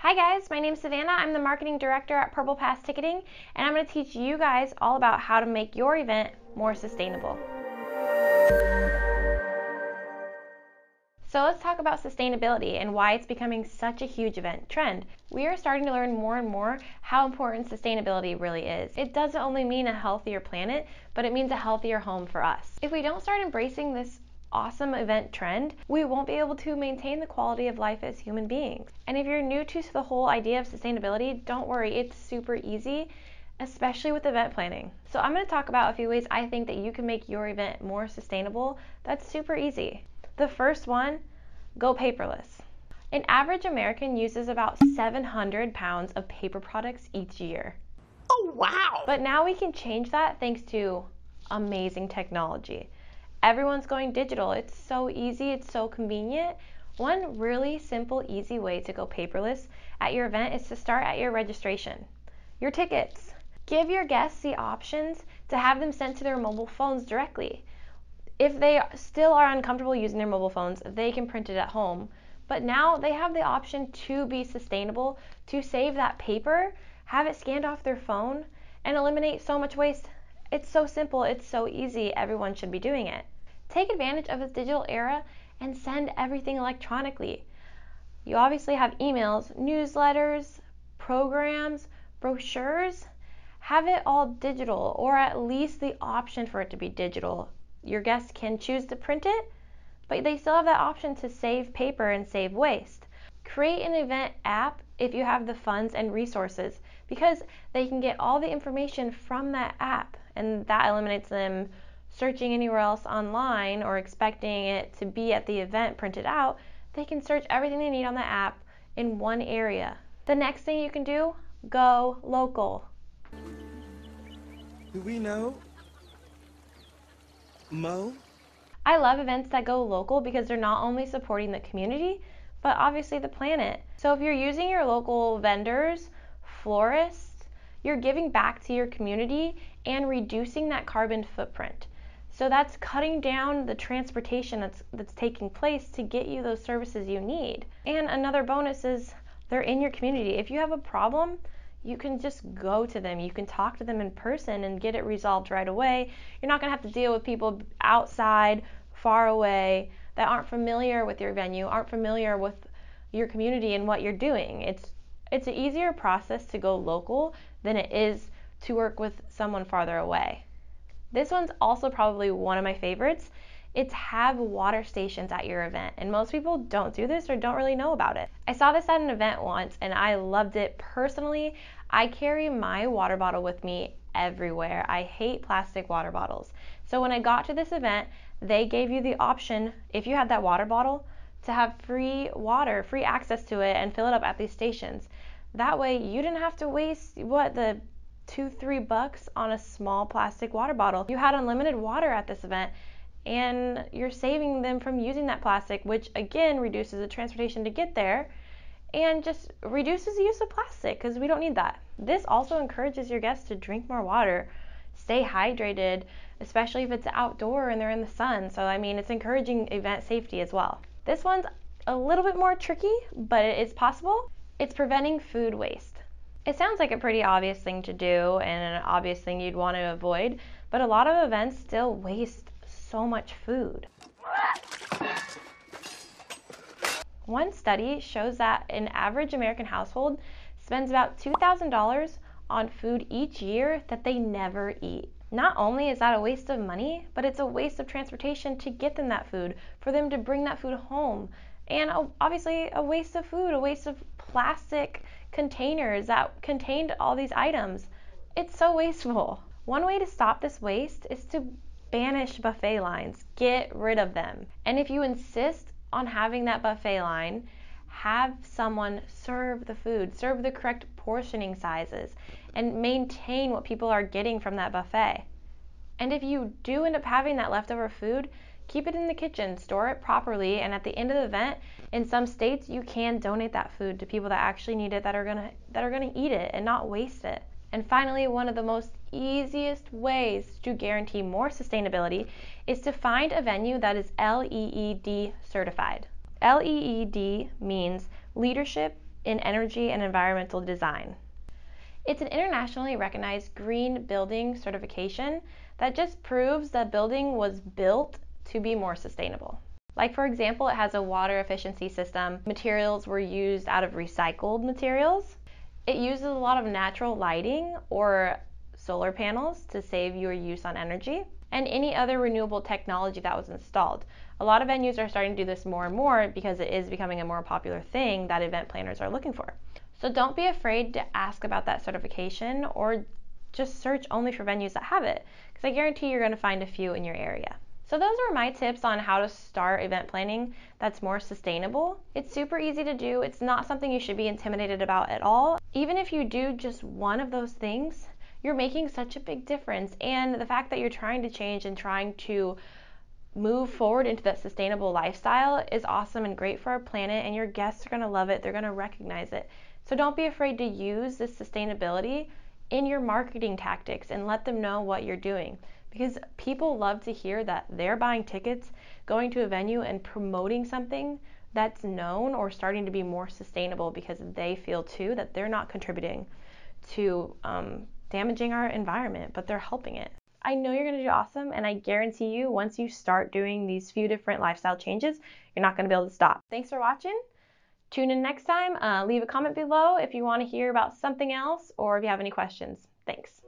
Hi guys, my name is Savannah. I'm the marketing director at Paperless Ticketing, and I'm going to teach you guys all about how to make your event more sustainable. So let's talk about sustainability and why it's becoming such a huge event trend. We are starting to learn more and more how important sustainability really is. It doesn't only mean a healthier planet, but it means a healthier home for us. If we don't start embracing this awesome event trend, we won't be able to maintain the quality of life as human beings. And if you're new to the whole idea of sustainability, don't worry, it's super easy, especially with event planning. So I'm going to talk about a few ways I think that you can make your event more sustainable. That's super easy. The first one, go paperless. An average American uses about 700 pounds of paper products each year. Oh, wow! But now we can change that thanks to amazing technology. Everyone's going digital. It's so easy, it's so convenient. One really simple, easy way to go paperless at your event is to start at your registration. Your tickets. Give your guests the options to have them sent to their mobile phones directly. If they still are uncomfortable using their mobile phones, they can print it at home. But now they have the option to be sustainable, to save that paper, have it scanned off their phone, and eliminate so much waste. It's so simple, it's so easy, everyone should be doing it. Take advantage of this digital era and send everything electronically. You obviously have emails, newsletters, programs, brochures. Have it all digital, or at least the option for it to be digital. Your guests can choose to print it, but they still have that option to save paper and save waste. Create an event app if you have the funds and resources, because they can get all the information from that app, and that eliminates them searching anywhere else online or expecting it to be at the event printed out. They can search everything they need on the app in one area. The next thing you can do, go local. Do we know Mo? I love events that go local because they're not only supporting the community, but obviously the planet. So if you're using your local vendors, florists, you're giving back to your community and reducing that carbon footprint. So that's cutting down the transportation that's taking place to get you those services you need. And another bonus is they're in your community. If you have a problem, you can just go to them. You can talk to them in person and get it resolved right away. You're not gonna have to deal with people outside, far away, that aren't familiar with your venue, aren't familiar with your community and what you're doing. It's an easier process to go local than it is to work with someone farther away. This one's also probably one of my favorites. It's have water stations at your event, and most people don't do this or don't really know about it. I saw this at an event once and I loved it personally. I carry my water bottle with me everywhere. I hate plastic water bottles. So when I got to this event, they gave you the option, if you had that water bottle, to have free water, free access to it, and fill it up at these stations. That way you didn't have to waste the $2-3 on a small plastic water bottle. You had unlimited water at this event, and you're saving them from using that plastic, which again reduces the transportation to get there and just reduces the use of plastic because we don't need that. This also encourages your guests to drink more water, stay hydrated, especially if it's outdoor and they're in the sun. So I mean, it's encouraging event safety as well. This one's a little bit more tricky, but it is possible. It's preventing food waste. It sounds like a pretty obvious thing to do and an obvious thing you'd want to avoid, but a lot of events still waste so much food. One study shows that an average American household spends about $2,000 on food each year that they never eat. Not only is that a waste of money, but it's a waste of transportation to get them that food, for them to bring that food home, and obviously a waste of food, a waste of plastic containers that contained all these items. It's so wasteful. One way to stop this waste is to banish buffet lines. Get rid of them. And if you insist on having that buffet line, have someone serve the food, serve the correct portioning sizes, and maintain what people are getting from that buffet. And if you do end up having that leftover food, keep it in the kitchen, store it properly, and at the end of the event, in some states, you can donate that food to people that actually need it, that are gonna eat it and not waste it. And finally, one of the most easiest ways to guarantee more sustainability is to find a venue that is LEED certified. LEED means Leadership in energy and environmental design. It's an internationally recognized green building certification that just proves that building was built to be more sustainable. Like, for example, it has a water efficiency system. Materials were used out of recycled materials. It uses a lot of natural lighting or solar panels to save your use on energy, and any other renewable technology that was installed. A lot of venues are starting to do this more and more because it is becoming a more popular thing that event planners are looking for. So don't be afraid to ask about that certification, or just search only for venues that have it, because I guarantee you're going to find a few in your area. So those are my tips on how to start event planning that's more sustainable. It's super easy to do. It's not something you should be intimidated about at all. Even if you do just one of those things, you're making such a big difference. And the fact that you're trying to change and trying to move forward into that sustainable lifestyle is awesome and great for our planet, and your guests are going to love it. They're going to recognize it. So don't be afraid to use this sustainability in your marketing tactics and let them know what you're doing, because people love to hear that they're buying tickets, going to a venue, and promoting something that's known or starting to be more sustainable, because they feel too that they're not contributing to damaging our environment, but they're helping it. I know you're going to do awesome, and I guarantee you once you start doing these few different lifestyle changes, you're not going to be able to stop. Thanks for watching. Tune in next time. Leave a comment below if you want to hear about something else or if you have any questions. Thanks.